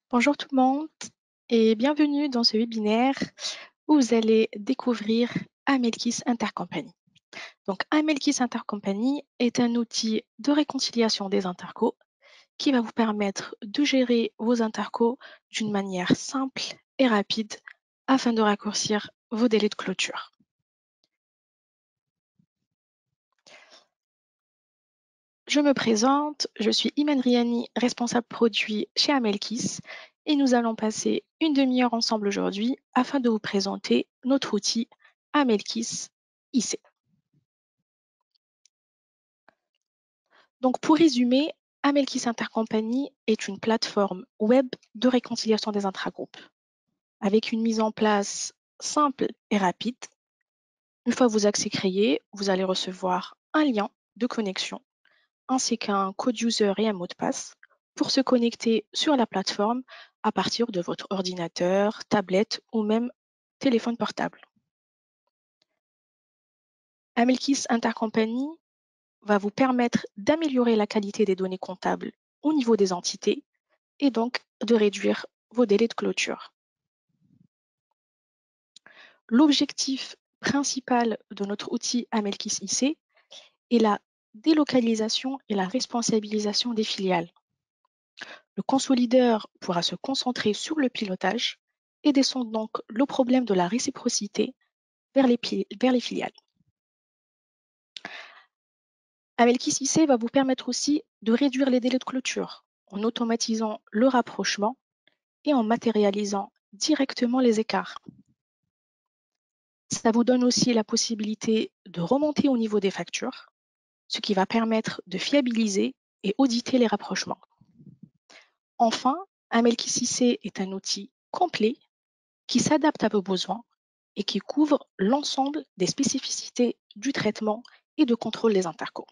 Bonjour tout le monde et bienvenue dans ce webinaire où vous allez découvrir Amelkis Intercompany. Donc Amelkis Intercompany est un outil de réconciliation des intercos qui va vous permettre de gérer vos intercos d'une manière simple et rapide afin de raccourcir vos délais de clôture. Je me présente, je suis Iman Riani, responsable produit chez Amelkis et nous allons passer une demi-heure ensemble aujourd'hui afin de vous présenter notre outil Amelkis IC. Donc pour résumer, Amelkis Intercompany est une plateforme web de réconciliation des intragroupes avec une mise en place simple et rapide. Une fois vos accès créés, vous allez recevoir un lien de connexion ainsi qu'un code user et un mot de passe pour se connecter sur la plateforme à partir de votre ordinateur, tablette ou même téléphone portable. Amelkis Intercompany va vous permettre d'améliorer la qualité des données comptables au niveau des entités et donc de réduire vos délais de clôture. L'objectif principal de notre outil Amelkis IC est la délocalisation et la responsabilisation des filiales. Le consolideur pourra se concentrer sur le pilotage et descendre donc le problème de la réciprocité vers les filiales. Amelkis IC va vous permettre aussi de réduire les délais de clôture en automatisant le rapprochement et en matérialisant directement les écarts. Ça vous donne aussi la possibilité de remonter au niveau des factures, ce qui va permettre de fiabiliser et auditer les rapprochements. Enfin, Amelkis IC est un outil complet qui s'adapte à vos besoins et qui couvre l'ensemble des spécificités du traitement et de contrôle des intercos.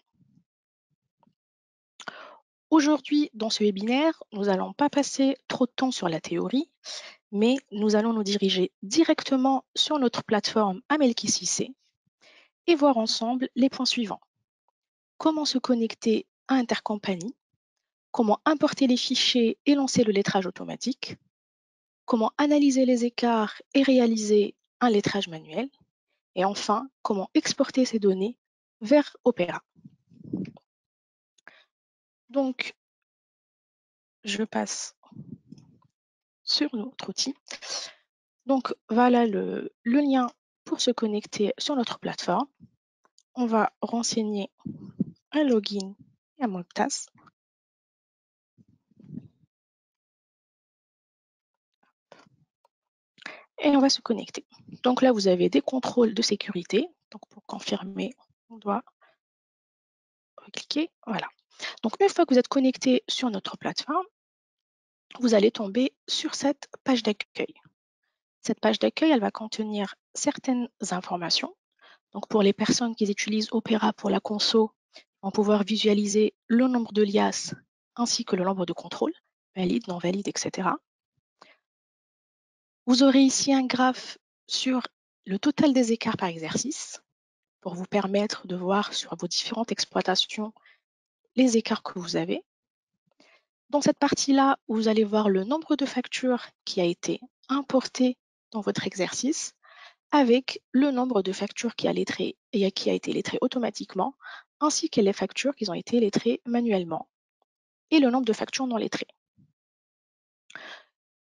Aujourd'hui, dans ce webinaire, nous n'allons pas passer trop de temps sur la théorie, mais nous allons nous diriger directement sur notre plateforme Amelkis IC et voir ensemble les points suivants. Comment se connecter à Intercompany, comment importer les fichiers et lancer le lettrage automatique, comment analyser les écarts et réaliser un lettrage manuel, et enfin, comment exporter ces données vers Opera. Donc, je passe sur notre outil. Donc, voilà le lien pour se connecter sur notre plateforme. On va renseigner un login et un mot de passe. Et on va se connecter. Donc là, vous avez des contrôles de sécurité. Donc, pour confirmer, on doit cliquer. Voilà. Donc, une fois que vous êtes connecté sur notre plateforme, vous allez tomber sur cette page d'accueil. Cette page d'accueil, elle va contenir certaines informations. Donc, pour les personnes qui utilisent Opera pour la conso, on va pouvoir visualiser le nombre de liasses ainsi que le nombre de contrôles, valide, non valide, etc. Vous aurez ici un graphe sur le total des écarts par exercice pour vous permettre de voir sur vos différentes exploitations les écarts que vous avez. Dans cette partie-là, vous allez voir le nombre de factures qui a été importé dans votre exercice avec le nombre de factures qui a été lettré automatiquement, ainsi que les factures qui ont été lettrées manuellement, et le nombre de factures non lettrées.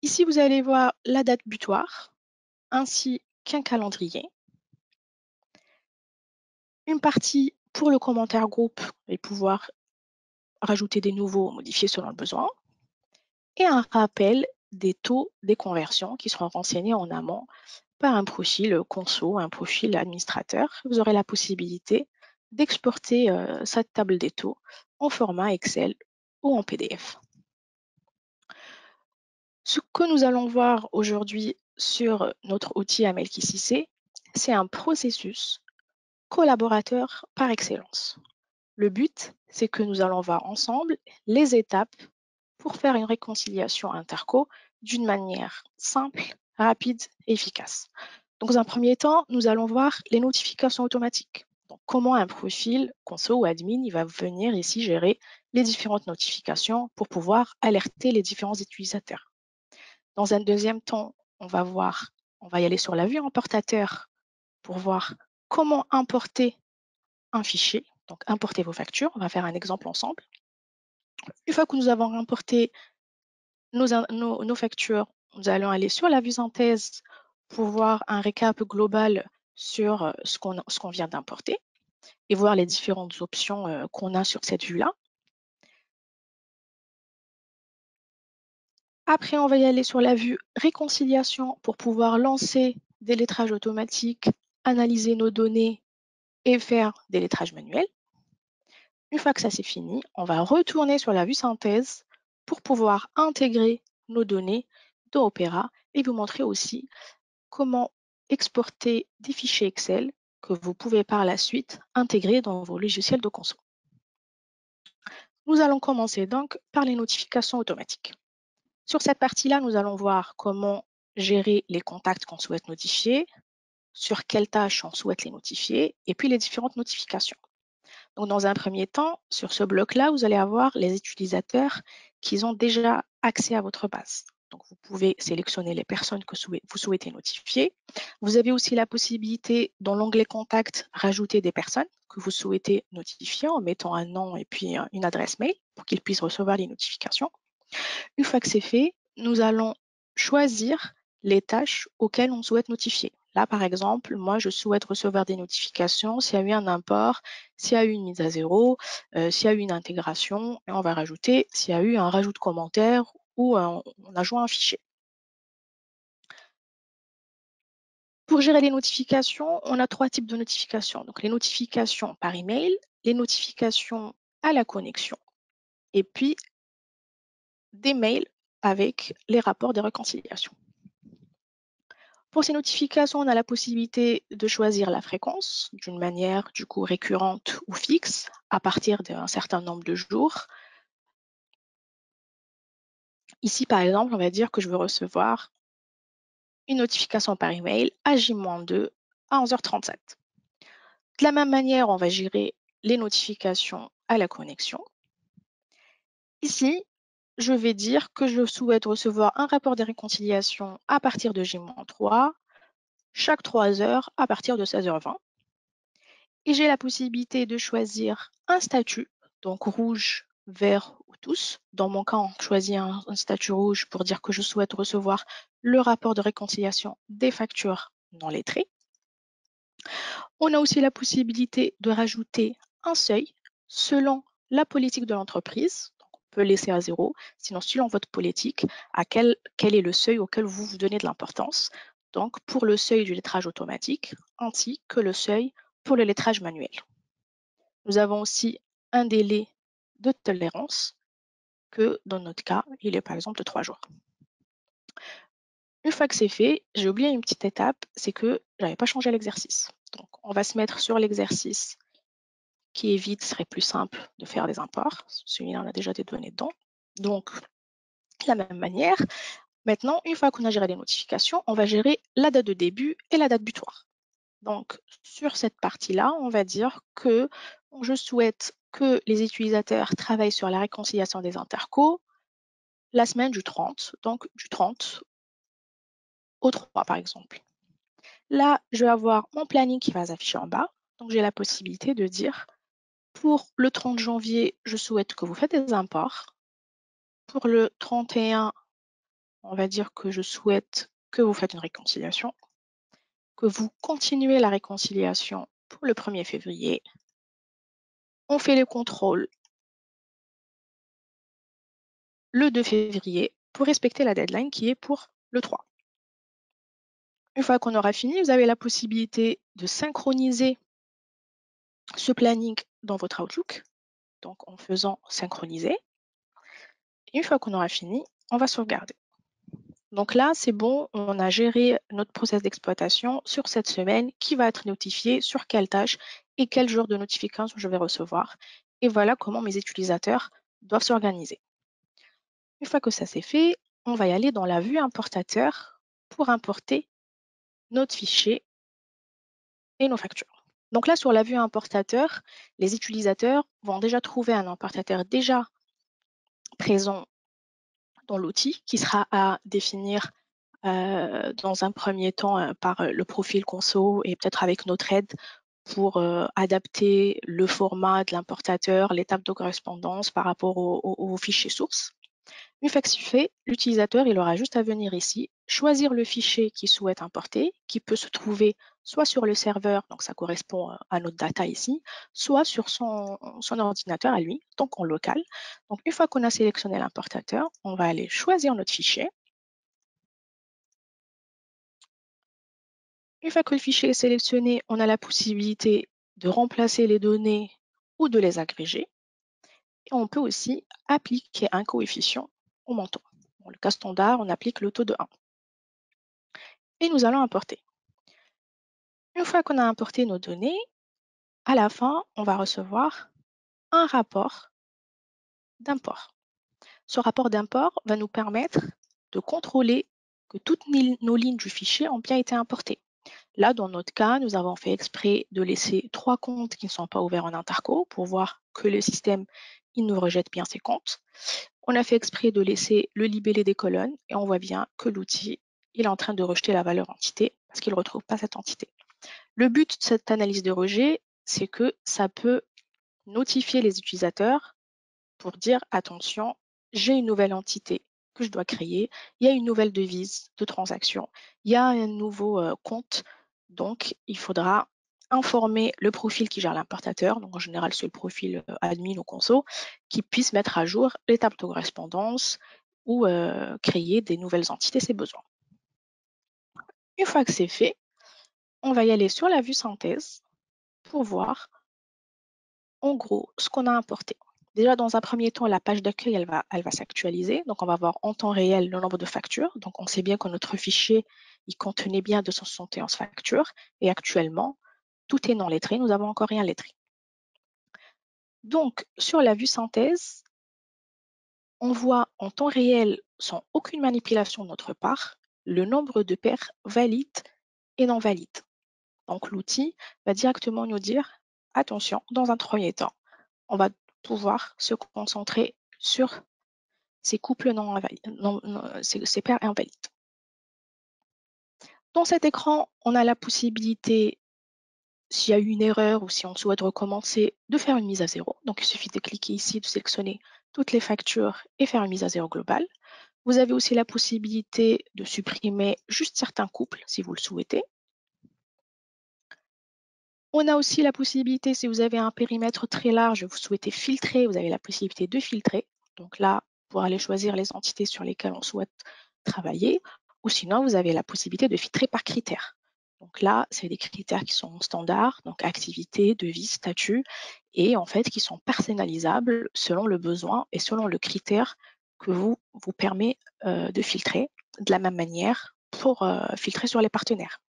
Ici, vous allez voir la date butoir, ainsi qu'un calendrier. Une partie pour le commentaire groupe et pouvoir rajouter des nouveaux ou modifier selon le besoin. Et un rappel des taux des conversions qui seront renseignés en amont par un profil conso, un profil administrateur. Vous aurez la possibilité d'exporter cette table des taux en format Excel ou en PDF. Ce que nous allons voir aujourd'hui sur notre outil Amelkis IC, c'est un processus collaborateur par excellence. Le but, c'est que nous allons voir ensemble les étapes pour faire une réconciliation interco d'une manière simple, rapide et efficace. Donc, dans un premier temps, nous allons voir les notifications automatiques. Donc, comment un profil conso ou admin il va venir ici gérer les différentes notifications pour pouvoir alerter les différents utilisateurs. Dans un deuxième temps, on va y aller sur la vue importateur pour voir comment importer un fichier. Donc, importer vos factures. On va faire un exemple ensemble. Une fois que nous avons importé nos factures, nous allons aller sur la vue synthèse pour voir un récap global sur ce qu'on vient d'importer et voir les différentes options qu'on a sur cette vue-là. Après, on va y aller sur la vue réconciliation pour pouvoir lancer des lettrages automatiques, analyser nos données et faire des lettrages manuels. Une fois que ça c'est fini, on va retourner sur la vue synthèse pour pouvoir intégrer nos données dans Opera et vous montrer aussi comment exporter des fichiers Excel que vous pouvez par la suite intégrer dans vos logiciels de conso. Nous allons commencer donc par les notifications automatiques. Sur cette partie-là, nous allons voir comment gérer les contacts qu'on souhaite notifier, sur quelles tâches on souhaite les notifier, et puis les différentes notifications. Donc, dans un premier temps, sur ce bloc-là, vous allez avoir les utilisateurs qui ont déjà accès à votre base. Donc, vous pouvez sélectionner les personnes que vous souhaitez notifier. Vous avez aussi la possibilité, dans l'onglet Contact, rajouter des personnes que vous souhaitez notifier en mettant un nom et puis une adresse mail pour qu'ils puissent recevoir les notifications. Une fois que c'est fait, nous allons choisir les tâches auxquelles on souhaite notifier. Là, par exemple, moi, je souhaite recevoir des notifications s'il y a eu un import, s'il y a eu une mise à zéro, s'il y a eu une intégration, et on va rajouter s'il y a eu un rajout de commentaire ou on a joint un fichier. Pour gérer les notifications, on a 3 types de notifications. Donc, les notifications par email, les notifications à la connexion, et puis des mails avec les rapports de réconciliation. Pour ces notifications, on a la possibilité de choisir la fréquence d'une manière du coup récurrente ou fixe à partir d'un certain nombre de jours. Ici, par exemple, on va dire que je veux recevoir une notification par email à J-2 à 11h37. De la même manière, on va gérer les notifications à la connexion. Ici, je vais dire que je souhaite recevoir un rapport de réconciliation à partir de J-3 chaque 3 heures à partir de 16h20. Et j'ai la possibilité de choisir un statut, donc rouge, vert ou tous. Dans mon cas, on choisit un statut rouge pour dire que je souhaite recevoir le rapport de réconciliation des factures non lettrées. On a aussi la possibilité de rajouter un seuil selon la politique de l'entreprise. On peut laisser à 0, sinon selon votre politique, quel est le seuil auquel vous vous donnez de l'importance. Donc pour le seuil du lettrage automatique, ainsi que le seuil pour le lettrage manuel. Nous avons aussi un délai de tolérance que dans notre cas, il est par exemple de 3 jours. Une fois que c'est fait, j'ai oublié une petite étape, c'est que je n'avais pas changé l'exercice. Donc, on va se mettre sur l'exercice qui est vide, ce serait plus simple de faire des imports. Celui-là, on a déjà des données dedans. Donc, de la même manière, maintenant, une fois qu'on a géré les notifications, on va gérer la date de début et la date butoir. Donc, sur cette partie-là, on va dire que je souhaite que les utilisateurs travaillent sur la réconciliation des intercos la semaine du 30, donc du 30 au 3 par exemple. Là, je vais avoir mon planning qui va s'afficher en bas. Donc, j'ai la possibilité de dire pour le 30 janvier, je souhaite que vous faites des imports. Pour le 31, on va dire que je souhaite que vous faites une réconciliation, que vous continuez la réconciliation pour le 1er février. On fait les contrôles le 2 février pour respecter la deadline qui est pour le 3. Une fois qu'on aura fini, vous avez la possibilité de synchroniser ce planning dans votre Outlook, donc en faisant synchroniser. Et une fois qu'on aura fini, on va sauvegarder. Donc là, c'est bon, on a géré notre process d'exploitation sur cette semaine, qui va être notifié, sur quelle tâche et quel jour de notification je vais recevoir. Et voilà comment mes utilisateurs doivent s'organiser. Une fois que ça c'est fait, on va y aller dans la vue importateur pour importer notre fichier et nos factures. Donc là, sur la vue importateur, les utilisateurs vont déjà trouver un importateur déjà présent dans l'outil qui sera à définir dans un premier temps par le profil conso et peut-être avec notre aide pour adapter le format de l'importateur, l'étape de correspondance par rapport au fichier source. Une fois que c'est fait, l'utilisateur il aura juste à venir ici, choisir le fichier qu'il souhaite importer, qui peut se trouver soit sur le serveur, donc ça correspond à notre data ici, soit sur son ordinateur à lui, donc en local. Donc une fois qu'on a sélectionné l'importateur, on va aller choisir notre fichier. Une fois que le fichier est sélectionné, on a la possibilité de remplacer les données ou de les agréger. Et on peut aussi appliquer un coefficient au montant. Dans le cas standard, on applique le taux de 1. Et nous allons importer. Une fois qu'on a importé nos données, à la fin, on va recevoir un rapport d'import. Ce rapport d'import va nous permettre de contrôler que toutes nos lignes du fichier ont bien été importées. Là, dans notre cas, nous avons fait exprès de laisser 3 comptes qui ne sont pas ouverts en interco pour voir que le système il nous rejette bien ces comptes. On a fait exprès de laisser le libellé des colonnes et on voit bien que l'outil il est en train de rejeter la valeur entité parce qu'il ne retrouve pas cette entité. Le but de cette analyse de rejet, c'est que ça peut notifier les utilisateurs pour dire attention, j'ai une nouvelle entité que je dois créer, il y a une nouvelle devise de transaction, il y a un nouveau compte, donc il faudra informer le profil qui gère l'importateur, donc en général c'est le profil admin ou conso, qui puisse mettre à jour les tables de correspondance ou créer des nouvelles entités si besoin. Une fois que c'est fait, on va y aller sur la vue synthèse pour voir en gros ce qu'on a importé. Déjà, dans un premier temps, la page d'accueil, elle va s'actualiser. Donc, on va voir en temps réel le nombre de factures. Donc, on sait bien que notre fichier, il contenait bien 271 factures. Et actuellement, tout est non lettré. Nous n'avons encore rien lettré. Donc, sur la vue synthèse, on voit en temps réel, sans aucune manipulation de notre part, le nombre de paires valides et non valides. Donc, l'outil va directement nous dire, attention, dans un premier temps, on va pouvoir se concentrer sur ces couples non invalides, ces paires invalides. Dans cet écran, on a la possibilité, s'il y a eu une erreur ou si on souhaite recommencer, de faire une mise à zéro. Donc, il suffit de cliquer ici, de sélectionner toutes les factures et faire une mise à zéro globale. Vous avez aussi la possibilité de supprimer juste certains couples si vous le souhaitez. On a aussi la possibilité, si vous avez un périmètre très large, vous souhaitez filtrer, vous avez la possibilité de filtrer. Donc là, pour aller choisir les entités sur lesquelles on souhaite travailler, ou sinon, vous avez la possibilité de filtrer par critères. Donc là, c'est des critères qui sont standards, donc activité, devise, statut, et en fait qui sont personnalisables selon le besoin et selon le critère que vous permet de filtrer de la même manière pour filtrer sur les partenaires.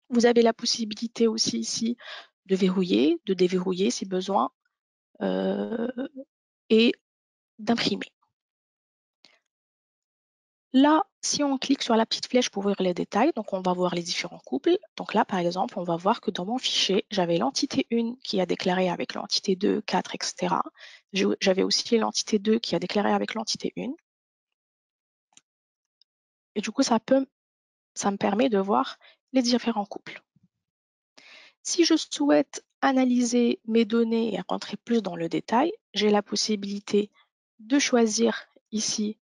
Vous avez la possibilité aussi ici de verrouiller, de déverrouiller si besoin et d'imprimer. Là, si on clique sur la petite flèche pour ouvrir les détails, donc on va voir les différents couples. Donc là, par exemple, on va voir que dans mon fichier, j'avais l'entité 1 qui a déclaré avec l'entité 2, 4, etc. J'avais aussi l'entité 2 qui a déclaré avec l'entité 1. Et du coup, ça me permet de voir les différents couples. Si je souhaite analyser mes données et rentrer plus dans le détail, j'ai la possibilité de choisir ici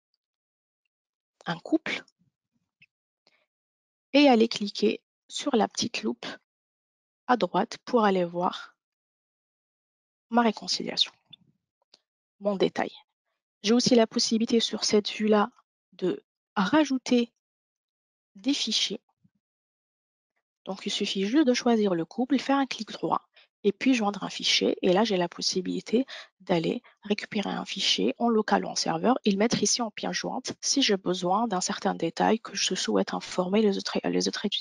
un couple et aller cliquer sur la petite loupe à droite pour aller voir ma réconciliation, mon détail. J'ai aussi la possibilité sur cette vue-là de rajouter des fichiers. Donc, il suffit juste de choisir le couple, faire un clic droit et puis joindre un fichier. Et là, j'ai la possibilité d'aller récupérer un fichier en local ou en serveur et le mettre ici en pièce jointe si j'ai besoin d'un certain détail que je souhaite informer les autres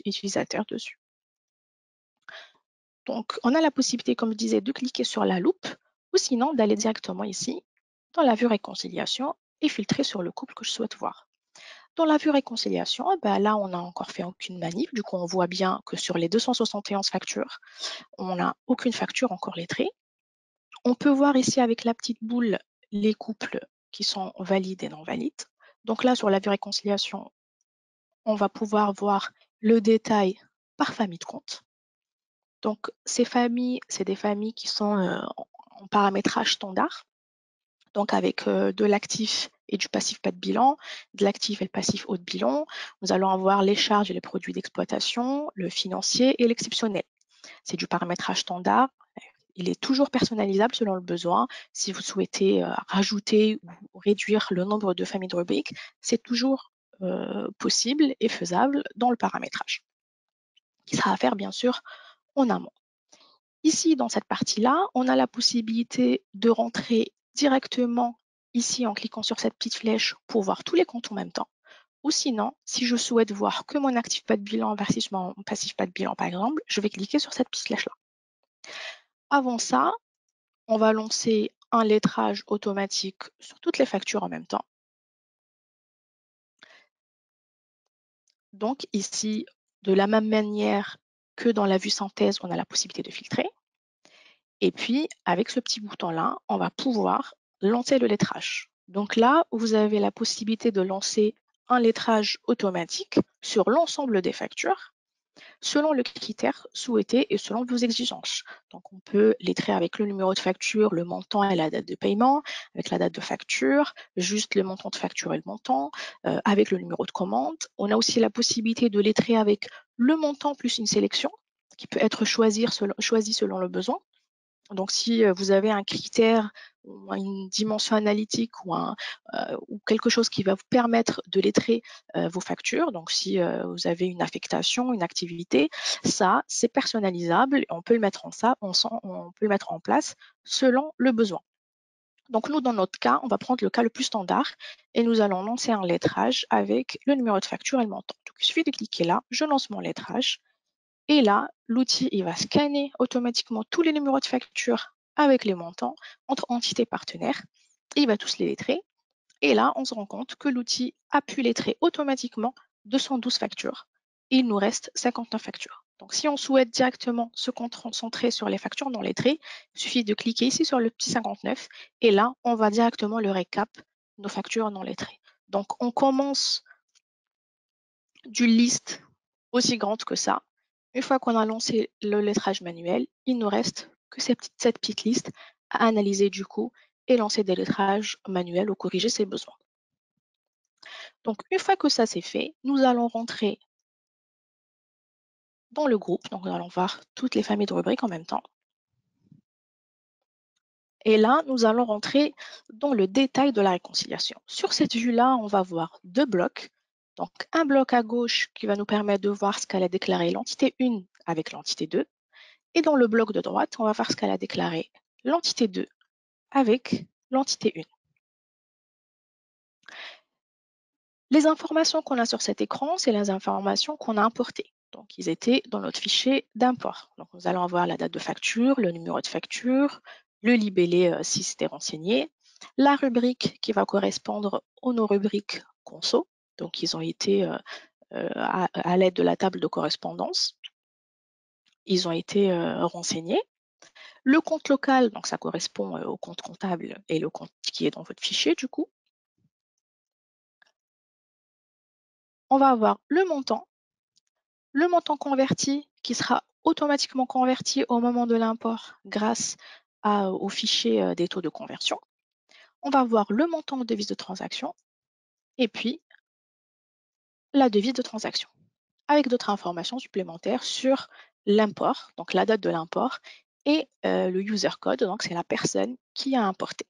utilisateurs dessus. Donc, on a la possibilité, comme je disais, de cliquer sur la loupe ou sinon d'aller directement ici dans la vue réconciliation et filtrer sur le couple que je souhaite voir. Dans la vue réconciliation, là, on n'a encore fait aucune manip. Du coup, on voit bien que sur les 271 factures, on n'a aucune facture encore lettrée. On peut voir ici avec la petite boule les couples qui sont valides et non valides. Donc là, sur la vue réconciliation, on va pouvoir voir le détail par famille de compte. Donc, ces familles, c'est des familles qui sont en paramétrage standard, donc avec de l'actif et du passif pas de bilan, de l'actif et le passif haut de bilan. Nous allons avoir les charges et les produits d'exploitation, le financier et l'exceptionnel. C'est du paramétrage standard. Il est toujours personnalisable selon le besoin. Si vous souhaitez rajouter ou réduire le nombre de familles de rubriques, c'est toujours possible et faisable dans le paramétrage, qui sera à faire bien sûr en amont. Ici, dans cette partie-là, on a la possibilité de rentrer directement ici en cliquant sur cette petite flèche pour voir tous les comptes en même temps. Ou sinon, si je souhaite voir que mon actif pas de bilan versus mon passif pas de bilan, par exemple, je vais cliquer sur cette petite flèche-là. Avant ça, on va lancer un lettrage automatique sur toutes les factures en même temps. Donc ici, de la même manière que dans la vue synthèse, on a la possibilité de filtrer. Et puis, avec ce petit bouton-là, on va pouvoir lancer le lettrage. Donc là, vous avez la possibilité de lancer un lettrage automatique sur l'ensemble des factures selon le critère souhaité et selon vos exigences. Donc, on peut lettrer avec le numéro de facture, le montant et la date de paiement, avec la date de facture, juste le montant de facture et le montant, avec le numéro de commande. On a aussi la possibilité de lettrer avec le montant plus une sélection qui peut être choisie selon le besoin. Donc, si vous avez un critère ou une dimension analytique ou quelque chose qui va vous permettre de lettrer vos factures, donc si vous avez une affectation, une activité, ça, c'est personnalisable et on peut le mettre on peut le mettre en place selon le besoin. Donc, nous, dans notre cas, on va prendre le cas le plus standard et nous allons lancer un lettrage avec le numéro de facture et le montant. Donc, il suffit de cliquer là, je lance mon lettrage. Et là, l'outil il va scanner automatiquement tous les numéros de facture avec les montants entre entités partenaires. Il va tous les lettrer. Et là, on se rend compte que l'outil a pu lettrer automatiquement 212 factures. Et il nous reste 59 factures. Donc, si on souhaite directement se concentrer sur les factures non lettrées, il suffit de cliquer ici sur le petit 59. Et là, on va directement le récap nos factures non lettrées. Donc, on commence d'une liste aussi grande que ça. Une fois qu'on a lancé le lettrage manuel, il ne nous reste que cette petite liste à analyser du coup et lancer des lettrages manuels ou corriger ses besoins. Donc, une fois que ça c'est fait, nous allons rentrer dans le groupe. Donc, nous allons voir toutes les familles de rubriques en même temps. Et là, nous allons rentrer dans le détail de la réconciliation. Sur cette vue-là, on va voir deux blocs. Donc, un bloc à gauche qui va nous permettre de voir ce qu'elle a déclaré l'entité 1 avec l'entité 2. Et dans le bloc de droite, on va voir ce qu'elle a déclaré l'entité 2 avec l'entité 1. Les informations qu'on a sur cet écran, c'est les informations qu'on a importées. Donc, ils étaient dans notre fichier d'import. Donc, nous allons avoir la date de facture, le numéro de facture, le libellé si c'était renseigné, la rubrique qui va correspondre aux nos rubriques conso. Donc, ils ont été à l'aide de la table de correspondance. Ils ont été renseignés. Le compte local, donc ça correspond au compte comptable et le compte qui est dans votre fichier du coup. On va avoir le montant converti qui sera automatiquement converti au moment de l'import grâce au fichier des taux de conversion. On va voir le montant de devise de transaction et puis la devise de transaction avec d'autres informations supplémentaires sur l'import, donc la date de l'import et le user code, donc c'est la personne qui a importé.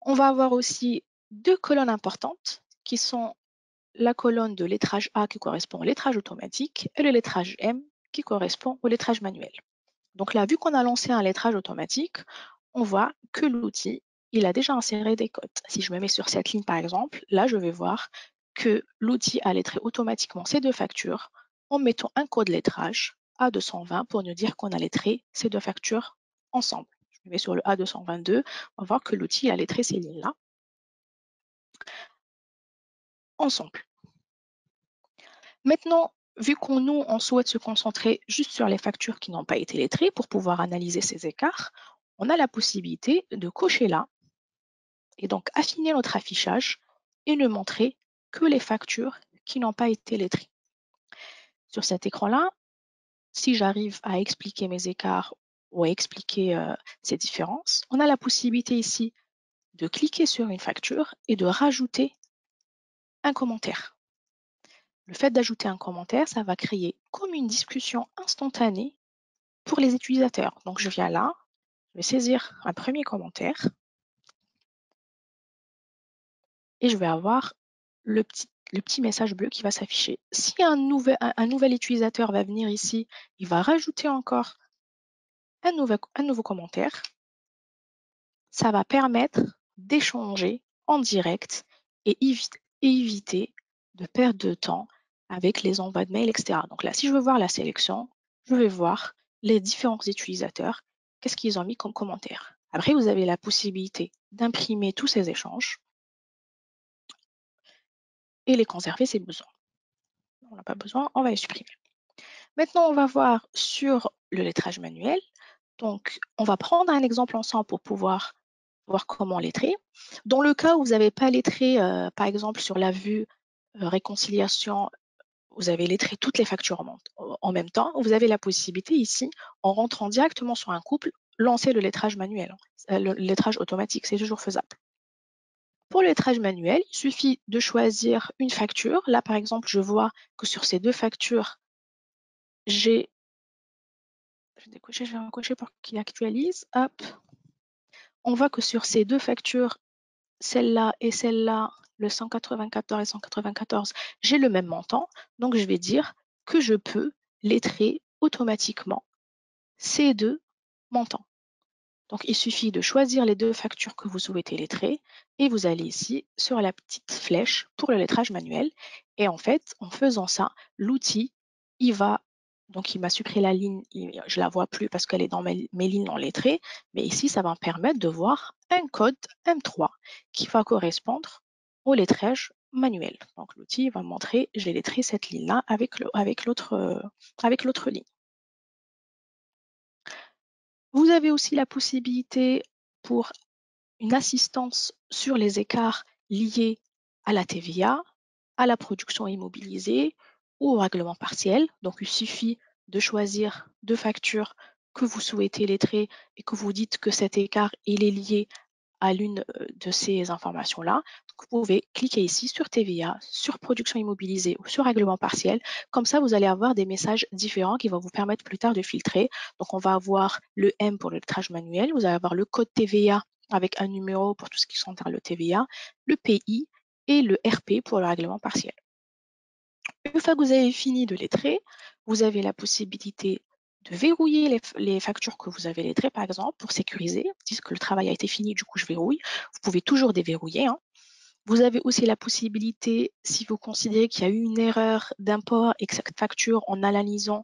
On va avoir aussi deux colonnes importantes qui sont la colonne de lettrage A qui correspond au lettrage automatique et le lettrage M qui correspond au lettrage manuel. Donc là, vu qu'on a lancé un lettrage automatique, on voit que l'outil, il a déjà inséré des codes. Si je me mets sur cette ligne par exemple, là je vais voir que l'outil a lettré automatiquement ces deux factures en mettant un code lettrage A220 pour nous dire qu'on a lettré ces deux factures ensemble. Je me mets sur le A222, on va voir que l'outil a lettré ces lignes-là ensemble. Maintenant, vu qu'on nous, on souhaite se concentrer juste sur les factures qui n'ont pas été lettrées pour pouvoir analyser ces écarts, on a la possibilité de cocher là et donc affiner notre affichage et ne montrer que les factures qui n'ont pas été lettrées. Sur cet écran-là, si j'arrive à expliquer mes écarts ou à expliquer ces différences, on a la possibilité ici de cliquer sur une facture et de rajouter un commentaire. Le fait d'ajouter un commentaire, ça va créer comme une discussion instantanée pour les utilisateurs. Donc, je viens là, je vais saisir un premier commentaire et je vais avoir le petit message bleu qui va s'afficher. Si un nouvel utilisateur va venir ici, il va rajouter encore un nouveau commentaire. Ça va permettre d'échanger en direct et éviter de perdre de temps avec les envois de mails, etc. Donc là, si je veux voir la sélection, je vais voir les différents utilisateurs, qu'est-ce qu'ils ont mis comme commentaire. Après, vous avez la possibilité d'imprimer tous ces échanges et les conserver si besoin. On n'a pas besoin, on va les supprimer. Maintenant, on va voir sur le lettrage manuel. Donc, on va prendre un exemple ensemble pour pouvoir voir comment lettrer. Dans le cas où vous n'avez pas lettré, par exemple, sur la vue réconciliation, vous avez lettré toutes les factures en même temps, vous avez la possibilité ici, en rentrant directement sur un couple, lancer le lettrage manuel, le lettrage automatique, c'est toujours faisable. Pour le lettrage manuel, il suffit de choisir une facture. Là, par exemple, je vois que sur ces deux factures, je vais encocher pour qu'il actualise. Hop. On voit que sur ces deux factures, celle-là et celle-là, le 194 et 194, j'ai le même montant. Donc, je vais dire que je peux lettrer automatiquement ces deux montants. Donc, il suffit de choisir les deux factures que vous souhaitez lettrer et vous allez ici sur la petite flèche pour le lettrage manuel. Et en fait, en faisant ça, l'outil, il m'a supprimé la ligne, je la vois plus parce qu'elle est dans mes lignes non lettrées, mais ici, ça va me permettre de voir un code M3 qui va correspondre au lettrage manuel. Donc, l'outil va me montrer, j'ai lettré cette ligne-là avec l'autre ligne. Vous avez aussi la possibilité pour une assistance sur les écarts liés à la TVA, à la production immobilisée ou au règlement partiel. Donc, il suffit de choisir deux factures que vous souhaitez lettrer et que vous dites que cet écart il est lié à l'une de ces informations-là. Vous pouvez cliquer ici sur TVA, sur production immobilisée ou sur règlement partiel. Comme ça, vous allez avoir des messages différents qui vont vous permettre plus tard de filtrer. Donc, on va avoir le M pour le lettrage manuel, vous allez avoir le code TVA avec un numéro pour tout ce qui concerne le TVA, le PI et le RP pour le règlement partiel. Une fois que vous avez fini de lettrer, vous avez la possibilité de verrouiller les factures que vous avez lettrées, par exemple, pour sécuriser. Dites que le travail a été fini, du coup, je verrouille. Vous pouvez toujours déverrouiller. Vous avez aussi la possibilité, si vous considérez qu'il y a eu une erreur d'import et que cette facture, en analysant,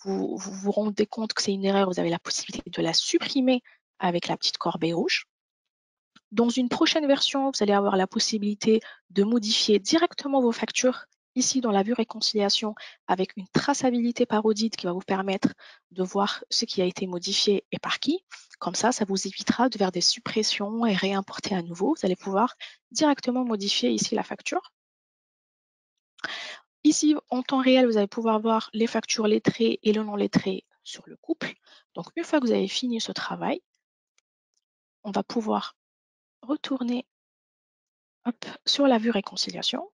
vous rendez compte que c'est une erreur, vous avez la possibilité de la supprimer avec la petite corbeille rouge. Dans une prochaine version, vous allez avoir la possibilité de modifier directement vos factures ici dans la vue réconciliation avec une traçabilité par audit qui va vous permettre de voir ce qui a été modifié et par qui. Comme ça vous évitera de faire des suppressions et réimporter à nouveau. Vous allez pouvoir directement modifier ici la facture. Ici, en temps réel, vous allez pouvoir voir les factures lettrées et le non lettré sur le couple. Donc, une fois que vous avez fini ce travail, on va pouvoir retourner sur la vue réconciliation.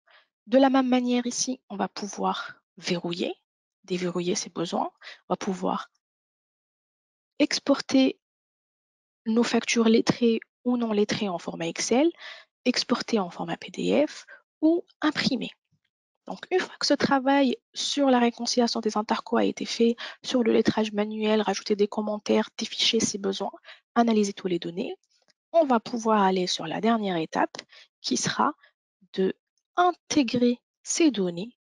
De la même manière ici, on va pouvoir verrouiller, déverrouiller ses besoins. On va pouvoir exporter nos factures lettrées ou non lettrées en format Excel, exporter en format PDF ou imprimer. Donc, une fois que ce travail sur la réconciliation des interco a été fait, sur le lettrage manuel, rajouter des commentaires, des fichiers si besoin, analyser toutes les données, on va pouvoir aller sur la dernière étape qui sera de intégrer ces données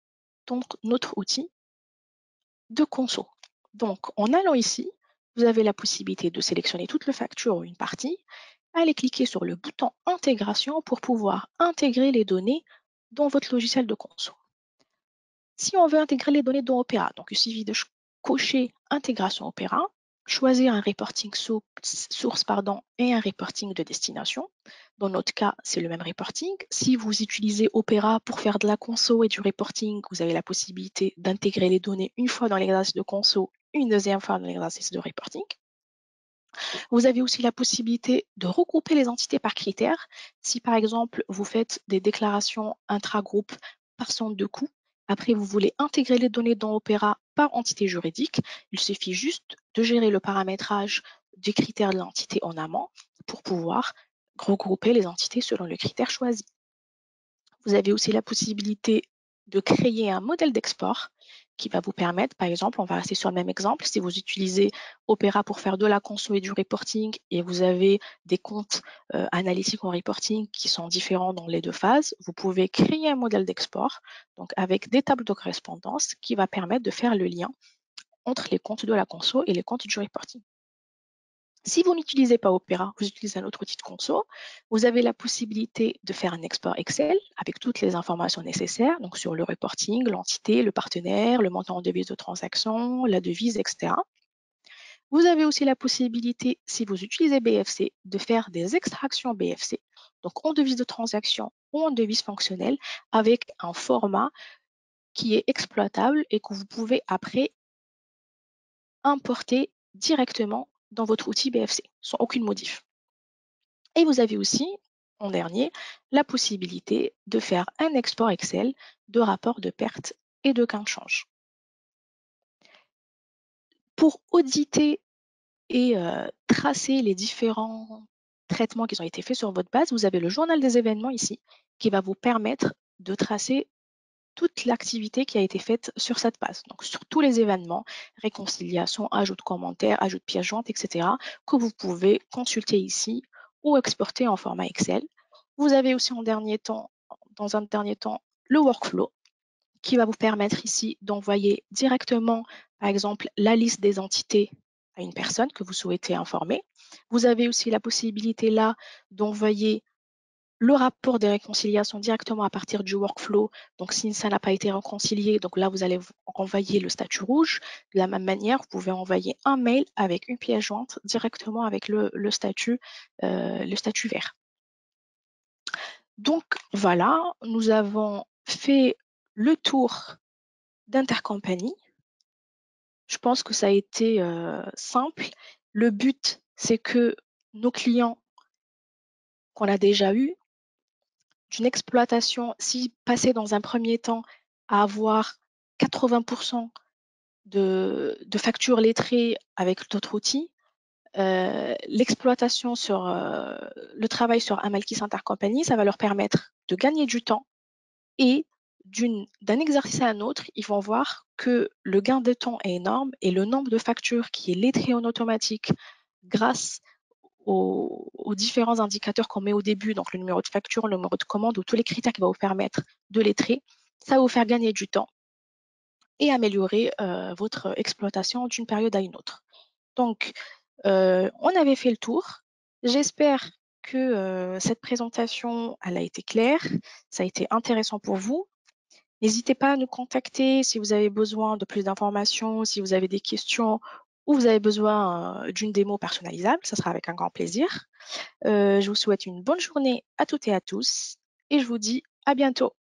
dans notre outil de conso. Donc, en allant ici, vous avez la possibilité de sélectionner toute la facture ou une partie, allez cliquer sur le bouton intégration pour pouvoir intégrer les données dans votre logiciel de conso. Si on veut intégrer les données dans Opera, donc il suffit de cocher intégration Opera, choisir un reporting source et un reporting de destination. Dans notre cas, c'est le même reporting. Si vous utilisez Opera pour faire de la conso et du reporting, vous avez la possibilité d'intégrer les données une fois dans l'exercice de conso, une deuxième fois dans l'exercice de reporting. Vous avez aussi la possibilité de regrouper les entités par critères. Si par exemple, vous faites des déclarations intra-groupe par centre de coût, après vous voulez intégrer les données dans Opera par entité juridique, il suffit juste de gérer le paramétrage des critères de l'entité en amont pour pouvoir regrouper les entités selon le critère choisi. Vous avez aussi la possibilité de créer un modèle d'export qui va vous permettre, par exemple, on va rester sur le même exemple, si vous utilisez Opera pour faire de la conso et du reporting et vous avez des comptes analytiques en reporting qui sont différents dans les deux phases, vous pouvez créer un modèle d'export donc avec des tables de correspondance qui va permettre de faire le lien entre les comptes de la conso et les comptes du reporting. Si vous n'utilisez pas Opera, vous utilisez un autre outil de conso, vous avez la possibilité de faire un export Excel avec toutes les informations nécessaires, donc sur le reporting, l'entité, le partenaire, le montant en devise de transaction, la devise, etc. Vous avez aussi la possibilité, si vous utilisez BFC, de faire des extractions BFC, donc en devise de transaction ou en devise fonctionnelle, avec un format qui est exploitable et que vous pouvez après importer directement dans votre outil BFC, sans aucune modif. Et vous avez aussi, en dernier, la possibilité de faire un export Excel de rapports de pertes et de gains de change. Pour auditer et tracer les différents traitements qui ont été faits sur votre base, vous avez le journal des événements ici qui va vous permettre de tracer toute l'activité qui a été faite sur cette base. Donc, sur tous les événements, réconciliation, ajout de commentaires, ajout de pièces jointes, etc., que vous pouvez consulter ici ou exporter en format Excel. Vous avez aussi dans un dernier temps, le workflow qui va vous permettre ici d'envoyer directement, par exemple, la liste des entités à une personne que vous souhaitez informer. Vous avez aussi la possibilité là d'envoyer le rapport des réconciliations directement à partir du workflow. Donc, si ça n'a pas été réconcilié, donc là, vous allez envoyer le statut rouge. De la même manière, vous pouvez envoyer un mail avec une pièce jointe directement avec le statut vert. Donc, voilà, nous avons fait le tour d'Intercompany. Je pense que ça a été simple. Le but, c'est que nos clients qu'on a déjà eus, d'une exploitation, si passer dans un premier temps à avoir 80% de factures lettrées avec d'autres outils, l'exploitation sur le travail sur Amalkis Intercompany, ça va leur permettre de gagner du temps et d'un exercice à un autre, ils vont voir que le gain de temps est énorme et le nombre de factures qui est lettré en automatique grâce aux différents indicateurs qu'on met au début, donc le numéro de facture, le numéro de commande ou tous les critères qui vont vous permettre de lettrer, ça va vous faire gagner du temps et améliorer votre exploitation d'une période à une autre. Donc, on avait fait le tour. J'espère que cette présentation, elle a été claire, ça a été intéressant pour vous. N'hésitez pas à nous contacter si vous avez besoin de plus d'informations, si vous avez des questions ou vous avez besoin d'une démo personnalisable, ça sera avec un grand plaisir. Je vous souhaite une bonne journée à toutes et à tous et je vous dis à bientôt.